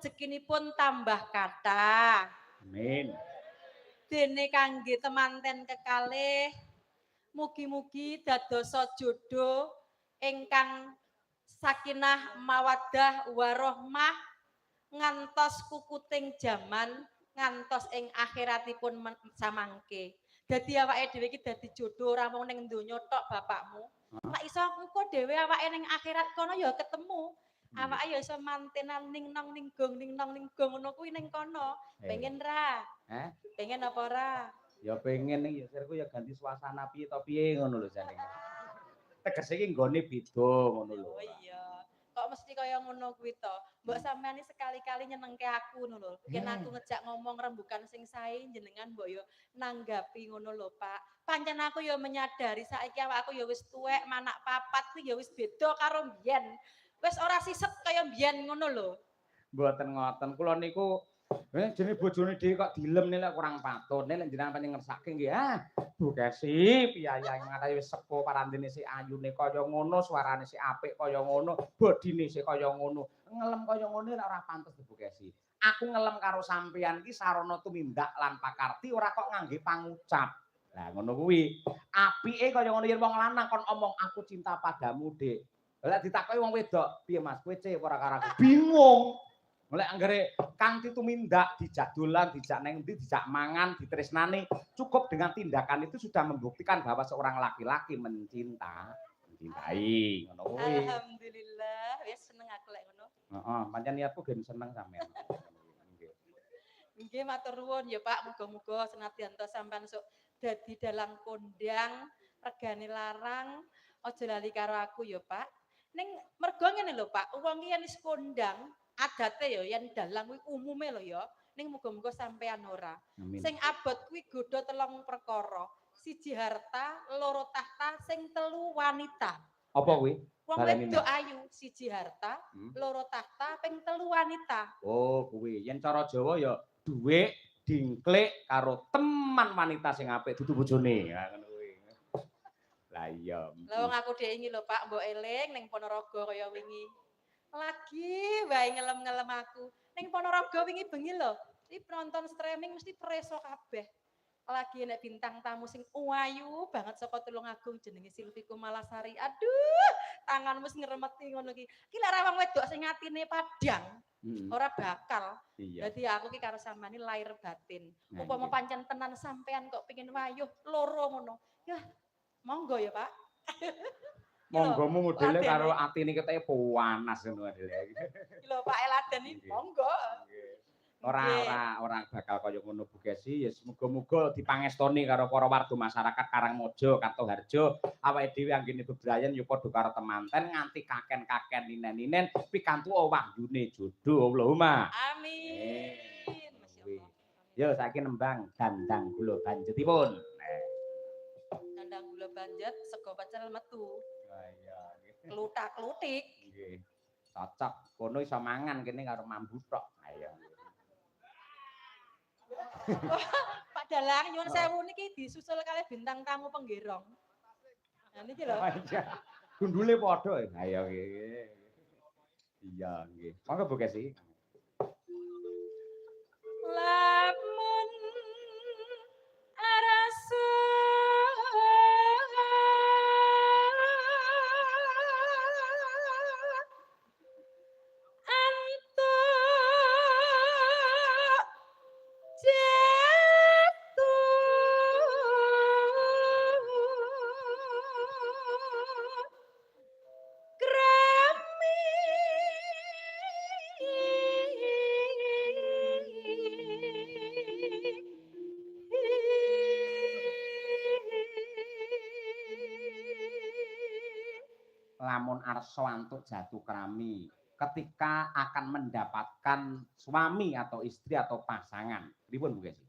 rezekinipun tambah kathah. Amin. Dene kangge temanten kekalih mugi-mugi dadosa jodoh ingkang sakinah mawaddah warahmah ngantos kukuting jaman ngantos ing akhiratipun samangke. Dadi awake dhewe iki dadi jodoh ora mung ning donya tok bapakmu. Nek iso engko dhewe awake ning akhirat kono ya ketemu. Awake ya iso mantenan ning nong ning gong ngono kuwi ning kono. Pengen ra? Pengen apa ora? Ya pengen ning ya sirku ya ganti suasana piye to piye ngono lho jane. Tegese iki nggone beda ngono lho. Oh iya. Kok mesti kaya ngono kuwi to? Mbok sampean iki sekali-kali nyenengke aku ngono lho. Yen aku ngejak ngomong rembukan sing sae jenengan mbok yo nanggapi ngono lho, Pak. Pancen aku yo menyadari saiki awakku yo wis tuwek, manak papat kuwi yo wis beda karo mbiyen. Wis ora siset kaya mbiyen ngono lho. Mboten ngoten. Kula niku jenenge bojone dhewe kok dilem nek kurang patut. Nek jenengan pancen ngersake nggih. Bu Kesi piyayang ngatahi wis sepuh parandene si ayune kaya ngono, suarane si apik kaya ngono, bodine si kaya ngono. Ngelem kaya ngono nek ora pantes Bu Kesi. Aku ngelem karo sampeyan iki sarana tumindak lan pakarti ora kok ngangge pangucap. Lah ngono kuwi. Apike kaya ngono yen wong lanang kon omong aku cinta padamu, Dik. Lah ditakoki wong wedok, "Piye Mas, kowe cek ora karo aku?" Bingung. Mulai anggere kanthi tumindak dijak dolan, dijak neng ndi, dijak mangan, ditresnani, cukup dengan tindakan itu sudah membuktikan bahwa seorang laki-laki mencintai, ngono kuwi. Alhamdulillah, wis seneng aku lek ngono. Heeh, pancen niatku gen seneng sampean. Nggih. Nggih matur nuwun ya Pak, muga-muga senadyan to sampean sok dadi dalang kondang, regane larang, aja lali karo aku ya Pak. Ning mergo ngene lho Pak, wong ki yen wis kondang, adate ya yen dalang kuwi umume lho ya. Ning muga-muga sampean ora. Amin. Sing abot kuwi godha telung perkara. Siji harta, loro tahta, sing telu wanita. Apa kuwi? Wong Baleni wedok nek. ayu, siji harta, loro tahta, ping telu wanita. Oh, kuwi. Yen cara Jawa ya dhuwit, dingklik karo teman wanita sing apik dudu bojone. Ha ngono kuwi. Lah iya. Lah wong aku dhewe iki lho Pak, mbok eling ning Ponorogo kaya wingi. Lagi wae ngelem-ngelem aku. Ning Ponorogo wingi bengi lho, iki penonton streaming mesti preso kabeh. Lagi nek bintang tamu sing ayu banget saka Tulungagung jenenge Silvi Kumalasari. Aduh, tanganmu wis ngremeti ngono ki. Ki lek wong wedok sing atine padhang, ora bakal. Iya. Dadi aku ki karo sampean lahir batin. Nah, Upama iya. pancen tenan sampean kok pengin wayuh loro ngono. Ya, monggo ya, Pak. Monggomu modele karo atine keteke panas ngono modele. Iki lho Pak Eladen iki monggo. Ora bakal kaya ngono Bu Kesi, ya muga-muga dipangestoni karo para warga masyarakat Karangmojo, Kartoharjo, awake dhewe anggene bebrayan ya padha karo temanten nganti kaken-kaken ninen-ninen pikantuk wahyune jodoh Allahumma. Amin. Masyaallah. Yo saiki nembang dandang kula banjetipun. Dandang gula banjet, sego pecel metu. Wah iya nggih. Klutak-klutik. Nggih. Cocok. Kono iso mangan kene karo mambu tok. Ayo. Pak Dalang nyuwun sewu niki disusul kalih bintang tamu penggerong. Nah niki lho. Gundule padha. Ayo nggih. Iya nggih. Monggo Bu Kesi. Lamun arasu Lamun arsa antuk jatuh krami ketika akan mendapatkan suami atau istri atau pasangan. Pripun Bu Kesi?